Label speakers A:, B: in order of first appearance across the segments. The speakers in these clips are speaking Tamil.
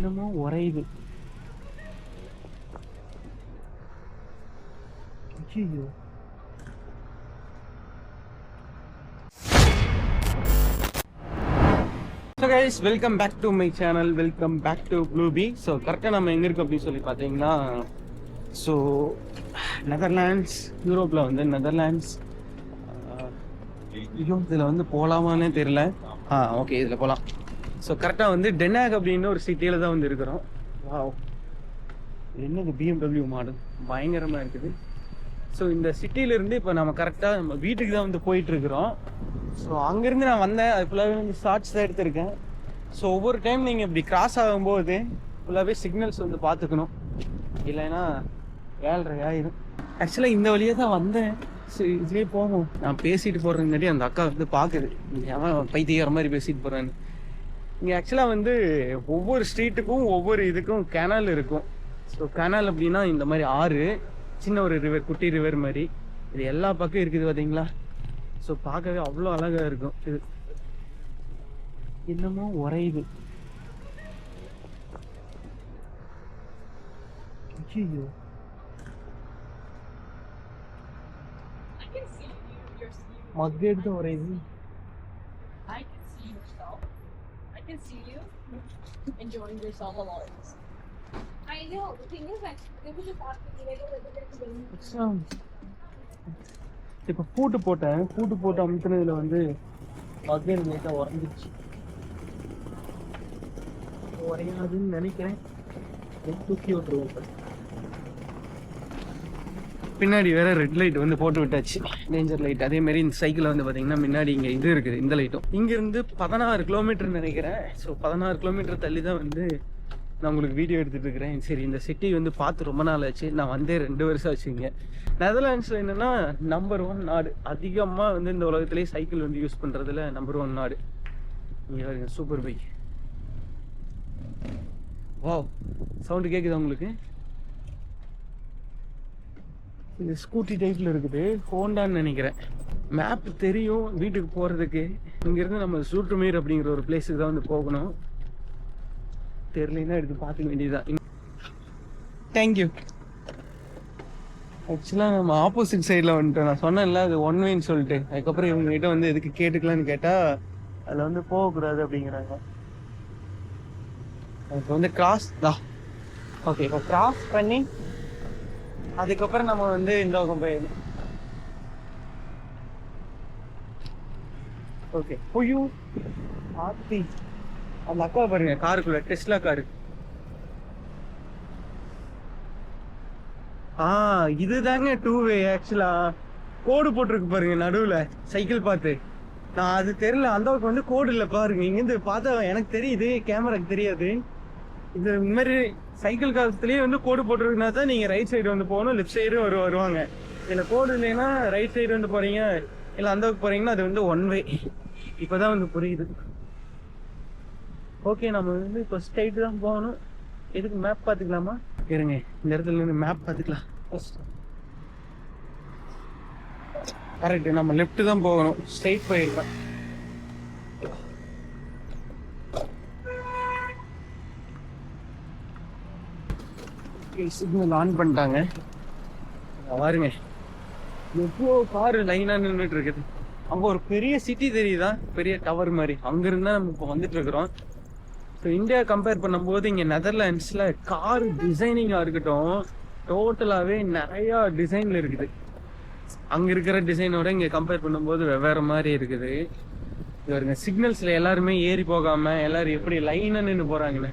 A: என்னமோ உறையுது. ஐயோ. So guys, welcome back to my channel, welcome back to ப்ளூபி. ஸோ கரெக்டாக நம்ம எங்கே இருக்கோம் அப்படின்னு சொல்லி பார்த்தீங்கன்னா, ஸோ நெதர்லாண்ட்ஸ், யூரோப்பில் வந்து நெதர்லாண்ட்ஸ். ஐயோ, இதில் வந்து போகலாமான்னே தெரியல. ஓகே, இதில் போகலாம். ஸோ கரெக்டாக வந்து டெனாக் அப்படின்னு ஒரு சிட்டியில் தான் வந்து இருக்கிறோம். வாவ், என்னது BMW மாடல் பயங்கரமாக இருக்குது. ஸோ இந்த சிட்டியிலேருந்து இப்போ நம்ம கரெக்டாக நம்ம வீட்டுக்கு தான் வந்து போயிட்டுருக்குறோம். ஸோ அங்கேருந்து நான் வந்தேன், அது ஃபுல்லாகவே வந்து ஷார்ட்ஸ் தான் எடுத்திருக்கேன். ஸோ ஒவ்வொரு டைம் நீங்கள் இப்படி கிராஸ் ஆகும்போது ஃபுல்லாகவே சிக்னல்ஸ் வந்து பார்த்துக்கணும், இல்லைன்னா 7:30 ஆயிரும். ஆக்சுவலாக இந்த வழியாக தான் வந்தேன். சரி, இதுலேயே போகும். நான் பேசிட்டு போகிறதுங்காட்டி அந்த அக்கா வந்து பார்க்குது, அவன் பைத்தியக்கார மாதிரி பேசிட்டு போகிறேன்னு. இங்கே ஆக்சுவலாக வந்து ஒவ்வொரு ஸ்ட்ரீட்டுக்கும் ஒவ்வொரு இதுக்கும் கேனல் இருக்கும். ஸோ கேனல் அப்படின்னா இந்த மாதிரி ஆறு, சின்ன ஒரு ரிவர், குட்டி ரிவர் மாதிரி. இது எல்லா பக்கம் இருக்குது பார்த்தீங்களா? ஸோ பார்க்கவே அவ்வளோ அழகாக இருக்கும். இது என்னமோ உறையுது. ஐயோ, மக்கு எடுத்து உறையுது.
B: Enjoying yourself a lot. I know. The thing is, like, they were just asking me, like,
A: இப்போ பூட்டு போட்டேன், பூட்டு போட்டு அமுத்துனதுல வந்து மக்கு லைட்டாக உறைஞ்சிருச்சு. உறையாதுன்னு நினைக்கிறேன். தூக்கி விட்டுருவோம். பின்னாடி வேற ரெட் லைட் வந்து போட்டு விட்டாச்சு, டேஞ்சர் லைட். அதே மாதிரி இந்த சைக்கிள் வந்து பார்த்தீங்கன்னா முன்னாடி இங்கே இது இருக்குது, இந்த லைட்டும். இங்கேருந்து 16 கிலோமீட்டர் நினைக்கிறேன். ஸோ 16 கிலோமீட்டர் தள்ளி தான் வந்து நான் உங்களுக்கு வீடியோ எடுத்துகிட்டு இருக்கிறேன். சரி, இந்த சிட்டி வந்து பார்த்து ரொம்ப நாள் ஆச்சு. நான் வந்தே 2 வருஷம் ஆச்சுங்க. நெதர்லாண்ட்ஸில் என்னென்னா நம்பர் 1 நாடு. அதிகமாக வந்து இந்த உலகத்துலேயே சைக்கிள் வந்து யூஸ் பண்ணுறதுல நம்பர் 1 நாடு. இங்கே சூப்பர் பைக். வாவ், சவுண்டு கேட்குதா உங்களுக்கு? இது ஸ்கூட்டி டைப்பில் இருக்குது, ஹோண்டான்னு நினைக்கிறேன். மேப் தெரியும் வீட்டுக்கு போகிறதுக்கு. இங்கேருந்து நம்ம சூட்டுமீர் அப்படிங்கிற ஒரு பிளேஸுக்கு தான் வந்து போகணும். தெரியலன்னா எடுத்து பார்த்துக்க வேண்டியதுதான். தேங்க்யூ. ஆக்சுவலாக நம்ம ஆப்போசிட் சைடில் வந்துட்டோம். நான் சொன்னேன்ல அது 1 வேன்னு சொல்லிட்டு. அதுக்கப்புறம் இவங்ககிட்ட வந்து எதுக்கு கேட்டுக்கலான்னு கேட்டால் அதில் வந்து போகக்கூடாது அப்படிங்கிறாங்க. இப்போ வந்து கிராஸ் தான். ஓகே, இப்போ கிராஸ் பண்ணி அதுக்கப்புறம் நம்ம வந்து இந்த பக்கம் போயிடணும். ஓகே, பொய்யூ ஆத்தி. அந்த அக்கா பாருங்க, காருக்குள்ள டெஸ்லா காரு. இதுதாங்க 2 வே. ஆக்சுவலா கோடு போட்டிருக்கு பாருங்க நடுவுல, சைக்கிள் பார்த்து. நான் அது தெரியல, அந்த பக்கம் வந்து கோடு இல்லை பாருங்க. இங்கேருந்து பார்த்தா எனக்கு தெரியுது, கேமராக்கு தெரியாது. இது இந்த மாதிரி சைக்கிள் காலத்துலேயே வந்து கோடு போட்டிருக்குன்னா தான் நீங்கள் ரைட் சைடு வந்து போகணும், லெஃப்ட் சைடு வருவாங்க. இதில் கோடு இல்லைன்னா ரைட் சைடு வந்து போகிறீங்க, இல்லை அந்த பக்கம் போகிறீங்கன்னா அது வந்து 1 வே. இப்போ தான் வந்து புரியுது. ஓகே, நம்ம வந்து இப்போ ஸ்ட்ரைட்டு தான் போகணும். எதுக்கு மேப் பார்த்துக்கலாமா? இருங்க, இந்த இடத்துல இருந்து மேப் பார்த்துக்கலாம் ஃபர்ஸ்ட். கரெக்டு, நம்ம லெஃப்ட் தான் போகணும், ஸ்ட்ரைட் போயிருக்கேன். சிக்னல் ஆன் பண்ணிட்டாங்க பாருங்க. எவ்வளோ காரு லைனா நின்றுட்டு இருக்குது. அங்க ஒரு பெரிய சிட்டி தெரியுதா, பெரிய டவர் மாதிரி. அங்க இருந்தா நம்ம இப்போ வந்துட்டு இருக்கிறோம். ஸோ இந்தியா கம்பேர் பண்ணும்போது இங்க நெதர்லாண்ட்ஸ்ல கார் டிசைனிங்கா இருக்கட்டும், டோட்டலாவே நிறைய டிசைன்ல இருக்குது. அங்க இருக்கிற டிசைனோட இங்க கம்பேர் பண்ணும்போது வெவ்வேறு மாதிரி இருக்குது. இவருங்க சிக்னல்ஸ்ல எல்லாருமே ஏறி போகாம எல்லாரும் எப்படி லைனா நின்று போறாங்கன்னு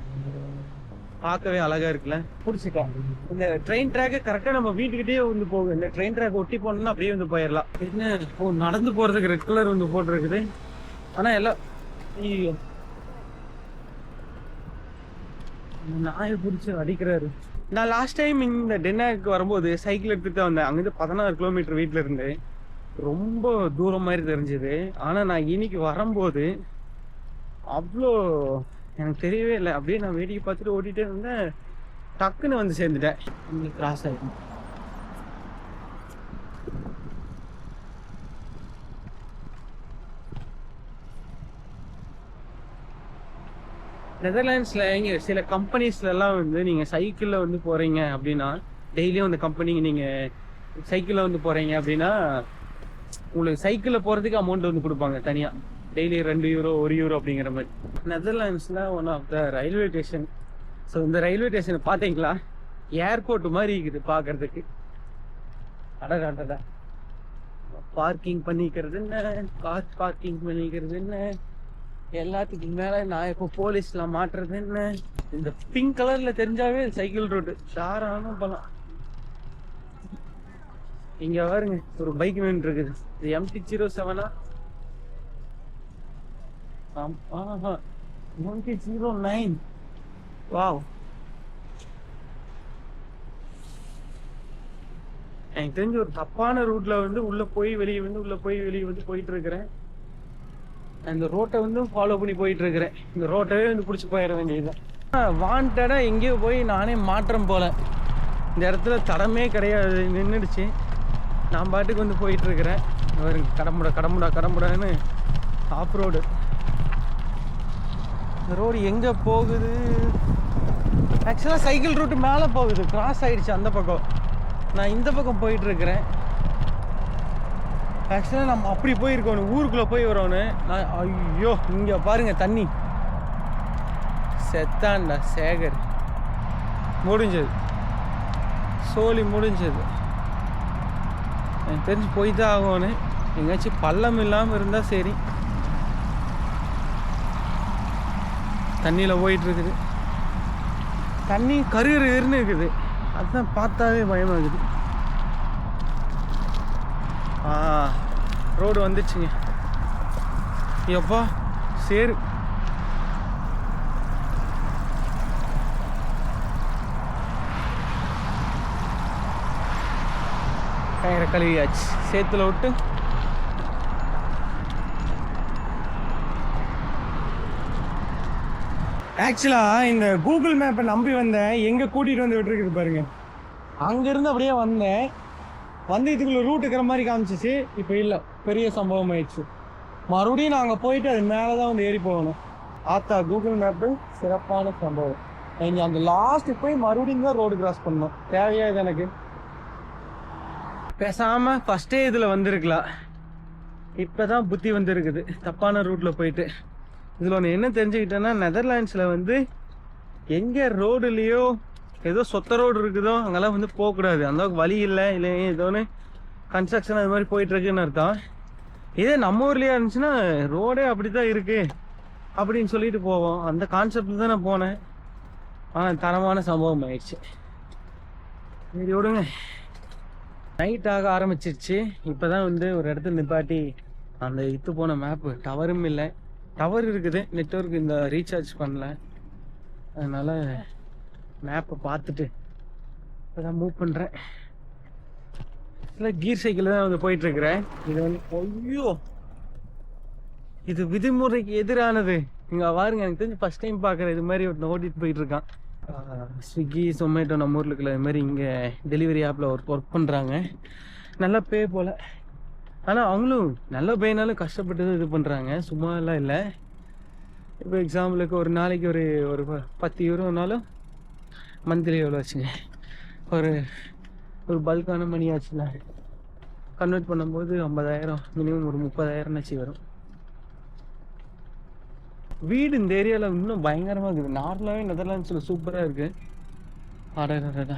A: பார்க்கவே அழகா இருக்குல்ல, பிடிச்சிட்டேன். இந்த ட்ரெயின் ட்ராக்கை கரெக்டா நம்ம வீட்டுக்கிட்டே வந்து போகும். இந்த ட்ரெயின் ட்ராக் ஒட்டி போனோம்னா அப்படியே வந்து போயிடலாம். என்ன நடந்து போறதுக்கு ரெட் கலர் வந்து போட்டிருக்குது. ஆனா எல்லாம் நாயை பிடிச்சி அடிக்கிறாரு. நான் லாஸ்ட் டைம் இந்த டெனாக்கு வரும்போது சைக்கிள் எடுத்துட்டு தான் வந்தேன். அங்கிருந்து 16 கிலோமீட்டர் வீட்டுல இருந்து, ரொம்ப தூரம் மாதிரி தெரிஞ்சது. ஆனா நான் இன்னைக்கு வரும்போது அவ்வளோ எனக்கு தெரியவே இல்லை. அப்படியே நான் வேடிக்கை பார்த்துட்டு ஓட்டிகிட்டே இருந்தேன், டக்குன்னு வந்து சேர்ந்துட்டேன். இங்கே கிராஸ் ஆகிடும். நெதர்லாண்ட்ஸில் இங்கே சில கம்பெனிஸ்லாம் வந்து நீங்கள் சைக்கிளில் வந்து போகிறீங்க அப்படின்னா, டெய்லியும் அந்த கம்பெனிக்கு நீங்கள் சைக்கிளில் வந்து போகிறீங்க அப்படின்னா, உங்களுக்கு சைக்கிளில் போகிறதுக்கு அமௌண்ட் வந்து கொடுப்பாங்க தனியாக. டெய்லி 2 யூரோ 1 யூரோ அப்படிங்கிற மாதிரி. நெதர்லாண்ட்ஸில் one of the railway station. So இந்த ரயில்வே ஸ்டேஷனை பார்த்தீங்களா, ஏர்போர்ட் மாதிரி இருக்குது பார்க்கறதுக்கு. அடடா, பார்க்கிங் பண்ணிக்கிறது என்ன, கார் பார்க்கிங் பண்ணிக்கிறது என்ன, எல்லாத்துக்கும் மேலே நான் இப்போ போலீஸ்லாம் மாட்டுறது என்ன. இந்த பிங்க் கலரில் தெரிஞ்சாவே சைக்கிள் ரோடு தாராளமாக போகலாம். இங்கே பாருங்க, ஒரு பைக் நின்று இருக்குது. இது MT-07 MT-09. வாவ், எனக்கு தெரிஞ்சு ஒரு தப்பான ரூட்ல வந்து உள்ள போய் வெளியே வந்து உள்ள போய் வெளியே வந்து போயிட்டு இருக்கிறேன். அந்த ரோட்டை வந்து ஃபாலோ பண்ணி போயிட்டு இருக்கிறேன். இந்த ரோட்டவே வந்து பிடிச்சி போயிட வேண்டியதுதான். வாண்டடா எங்கேயோ போய் நானே மாற்றம் போல. இந்த இடத்துல தடமே கிடையாது, நின்றுடுச்சு. நான் பாட்டுக்கு வந்து போயிட்டு இருக்கிறேன். கடமுடான்னு ஆஃப் ரோடு. இந்த ரோடு எங்கே போகுது? ஆக்சுவலாக சைக்கிள் ரூட்டு மேலே போகுது, கிராஸ் ஆகிடுச்சு அந்த பக்கம். நான் இந்த பக்கம் போயிட்டு இருக்கிறேன். ஆக்சுவலாக நம்ம அப்படி போயிருக்கோம், ஊருக்குள்ளே போய் வரோன்னு. நான் ஐயோ, இங்கே பாருங்க தண்ணி. செத்தான்டா சேகர், முடிஞ்சது, சோலி முடிஞ்சது. எனக்கு தெரிஞ்சு போய் தான் ஆகும்னு. எங்கேயாச்சும் பள்ளம் இல்லாமல் இருந்தால் சரி. தண்ணியில் போயிட்டு இருக்குது. தண்ணி கருன்னு இருக்குது, அதுதான் பார்த்தாவே பயமாகுது. ரோடு வந்துச்சுங்க. எப்பா சரி, கயிறை கழுவியாச்சு, சேத்துல விட்டு. ஆக்சுவலாக இந்த கூகுள் மேப்பை நம்பி வந்தேன், எங்கே கூட்டிகிட்டு வந்து விட்டுருக்குது பாருங்க. அங்கேருந்து அப்படியே வந்தேன், வந்து இதுக்குள்ள ரூட் இருக்கிற மாதிரி காமிச்சிச்சு. இப்போ இல்லை, பெரிய சம்பவம் ஆயிடுச்சு. மறுபடியும் நாங்கள் போயிட்டு அது மேலே தான் வந்து ஏறி போகணும். ஆத்தா கூகுள் மேப்பு சிறப்பான சம்பவம். இங்கே அந்த லாஸ்ட்டு போய் மறுபடியும் தான் ரோடு கிராஸ் பண்ணோம். தேவையா இது எனக்கு? பேசாமல் ஃபஸ்ட்டே இதில் வந்திருக்கலாம். இப்போ தான் புத்தி வந்துருக்குது, தப்பான ரூட்டில் போயிட்டு. இதில் ஒன்று என்ன தெரிஞ்சுக்கிட்டேன்னா, நெதர்லாண்ட்ஸில் வந்து எங்கே ரோடுலேயோ ஏதோ சொத்த ரோடு இருக்குதோ அங்கெல்லாம் வந்து போகக்கூடாது. அந்தளவுக்கு வழி இல்லை, இல்லை ஏதோ ஒன்று கன்ஸ்ட்ரக்ஷன் அது மாதிரி போயிட்டுருக்குன்னு அர்த்தம். இதே நம்ம ஊர்லேயே இருந்துச்சுன்னா ரோடே அப்படி தான் இருக்குது அப்படின்னு சொல்லிட்டு போவோம். அந்த கான்செப்டில் தான் நான் போனேன். ஆனால் தரமான சம்பவம் ஆயிடுச்சு. சரி விடுங்க. நைட் ஆக ஆரம்பிச்சிருச்சு. இப்போ தான் வந்து ஒரு இடத்துல நிப்பாட்டி அந்த இத்து போன மேப்பு, டவரும் இல்லை. டவர் இருக்குது, நெட்வொர்க் இந்த ரீசார்ஜ் பண்ணல. அதனால் மேப்பை பார்த்துட்டு இப்போ தான் மூவ் பண்ணுறேன். இல்லை கீர் சைக்கிள் தான் வந்து போயிட்டுருக்கிறேன். இது வந்து ஐயோ, இது விதிமுறைக்கு எதிரானது. இங்கே பாருங்க, எனக்கு தெரிஞ்சு ஃபஸ்ட் டைம் பார்க்குறேன் இது மாதிரி ஒருத்தன் ஓட்டிகிட்டு போயிட்டுருக்கான். ஸ்விக்கி ஜொமேட்டோ நம்ம ஊரில் இருக்கிற இது மாதிரி இங்கே டெலிவரி ஆப்பில் ஒர்க் பண்ணுறாங்க. நல்லா பே போல். ஆனால் அவங்களும் நல்ல பேனாலும் கஷ்டப்பட்டு தான் இது பண்ணுறாங்க, சும்மாலாம் இல்லை. இப்போ எக்ஸாம்பிளுக்கு ஒரு நாளைக்கு ஒரு ஒரு 10 யூரோனாலும் மந்த்லி எவ்வளோ ஆச்சுங்க? ஒரு பல்கான மணி ஆச்சுல, கன்வெர்ட் பண்ணும்போது 50,000, மினிமம் ஒரு 30,000 வரும். வீடு இந்த ஏரியாவில் இன்னும் பயங்கரமாக இருக்குது. நார்மலாகவே நெதர்லாண்ட்ஸில் சூப்பராக இருக்குது. அடடா,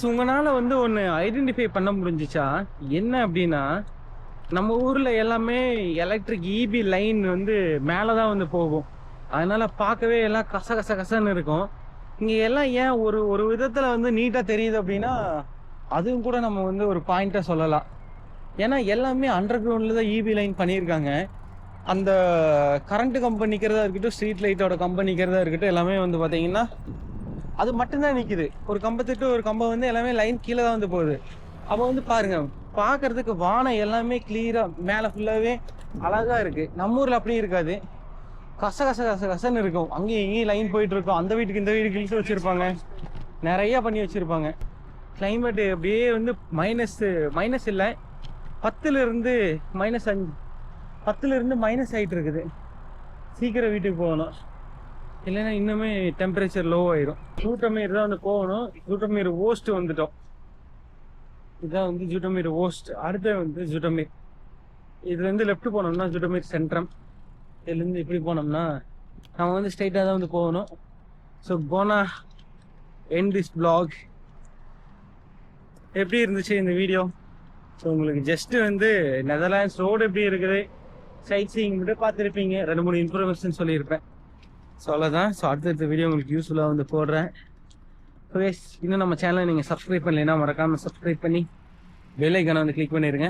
A: உங்களால் வந்து ஒன்று ஐடென்டிஃபை பண்ண முடிஞ்சிச்சா என்ன அப்படின்னா, நம்ம ஊரில் எல்லாமே எலக்ட்ரிக் இபி லைன் வந்து மேலே தான் வந்து போகும். அதனால் பார்க்கவே எல்லாம் கசன்னு இருக்கும். இங்கே எல்லாம் ஏன் ஒரு விதத்தில் வந்து நீட்டாக தெரியுது அப்படின்னா, அதுவும் கூட நம்ம வந்து ஒரு பாயிண்ட்டாக சொல்லலாம். ஏன்னா எல்லாமே அண்டர் கிரவுண்டில் தான் இபி லைன் பண்ணியிருக்காங்க. அந்த கரண்ட்டு கம்பெனிக்கிறதா இருக்கட்டும், ஸ்ட்ரீட் லைட்டோட கம்பெனிக்கிறதா இருக்கட்டும், எல்லாமே வந்து பார்த்தீங்கன்னா அது மட்டும்தான் நிற்கிது. ஒரு கம்பத்துட்டு ஒரு கம்பம் வந்து எல்லாமே லைன் கீழே தான் வந்து போகுது. அப்போ வந்து பாருங்க, பார்க்கறதுக்கு வானம் எல்லாமே கிளியராக மேலே ஃபுல்லாகவே அழகாக இருக்குது. நம்ம ஊரில் அப்படி இருக்காது, கசன்னு இருக்கும். அங்கேயும் இங்கேயும் லைன் போயிட்டு இருக்கும். அந்த வீட்டுக்கு இந்த வீட்டுக்கு இழுத்து வச்சுருப்பாங்க, நிறையா பண்ணி வச்சுருப்பாங்க. கிளைமேட்டு அப்படியே வந்து மைனஸ் இல்லை, 10லேருந்து -5, 10லேருந்து மைனஸ் ஆகிட்டு இருக்குது. சீக்கிரம் வீட்டுக்கு போகணும், இல்லைன்னா இன்னுமே டெம்பரேச்சர் லோ ஆயிரும். ஜூட்டமீர் தான் வந்து போகணும். ஜூட்டமீர் ஓஸ்ட் வந்துட்டோம். இதுதான் வந்து ஜூட்டமீர் ஓஸ்ட். அடுத்து வந்து ஜூட்டமீர். இதுலேருந்து லெஃப்ட் போனோம்னா ஜூட்டமீர் சென்ட்ரம். இதுலேருந்து இப்படி போனோம்னா நம்ம வந்து ஸ்ட்ரைட்டாக தான் வந்து போகணும். So gonna end this vlog. எப்படி இருந்துச்சு இந்த வீடியோ? ஸோ உங்களுக்கு ஜஸ்ட்டு வந்து நெதர்லாண்ட்ஸ் ரோடு எப்படி இருக்குது, சைட் சீயிங் மட்டும் பார்த்துருப்பீங்க. 2-3 இன்ஃபர்மேஷன் சொல்லியிருப்பேன். ஸோ அவ்வளோதான். ஸோ அடுத்தடுத்த வீடியோ உங்களுக்கு யூஸ்ஃபுல்லாக வந்து போடுறேன். ஸோ இன்னும் நம்ம சேனலை நீங்கள் சப்ஸ்கிரைப் பண்ணலைன்னா மறக்காமல் சப்ஸ்கிரைப் பண்ணி பெல் ஐக்கானை வந்து கிளிக் பண்ணிடுங்க.